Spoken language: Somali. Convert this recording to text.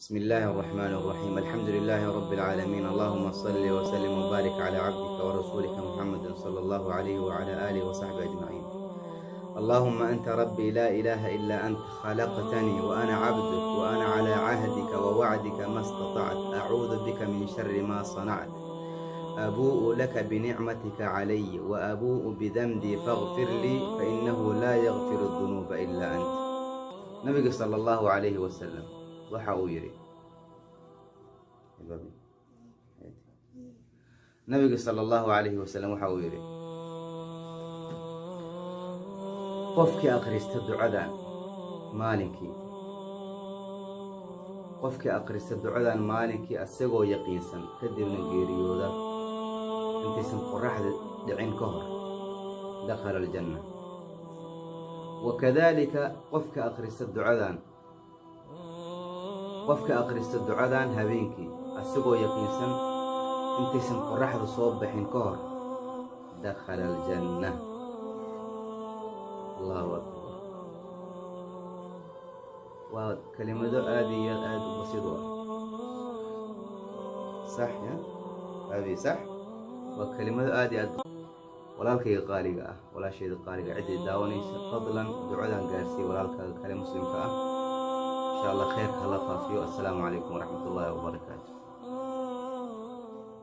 بسم الله الرحمن الرحيم. الحمد لله رب العالمين. اللهم صل وسلم وبارك على عبدك ورسولك محمد صلى الله عليه وعلى آله وصحبه أجمعين. اللهم أنت ربي لا إله إلا أنت، خلقتني وأنا عبدك وأنا على عهدك ووعدك ما استطعت، أعوذ بك من شر ما صنعت، أبوء لك بنعمتك علي وأبوء بذنبي فاغفر لي فإنه لا يغفر الذنوب إلا أنت. نبي صلى الله عليه وسلم waxa uu yiri nabiga sallallahu alayhi wasallam waxa uu yiri qofkii akhrista ducadan maalinkii asagoo yaqiinsan kadibna geeriyooda intaysan qoraxda dhicin ka hor dakhala aljanna. wakadalika qofka akhrista ducadan habeenkii asagoo yaqiinsan intaysan qoraxdu soo baxin ka hor dakhala aljanna. allahu akbar. waa kelimado aad iyo aad u basiid ah. sax ya abi sax. waa kelimado aad iyo aad walaalkayga qaaliga ah, walaashayda qaaliga cidii daawanaysa fadlan ducadan gaarsii walaalkaaga kale muslimka ah. إن شاء الله خير. الله فافيو. السلام عليكم ورحمة الله وبركاته.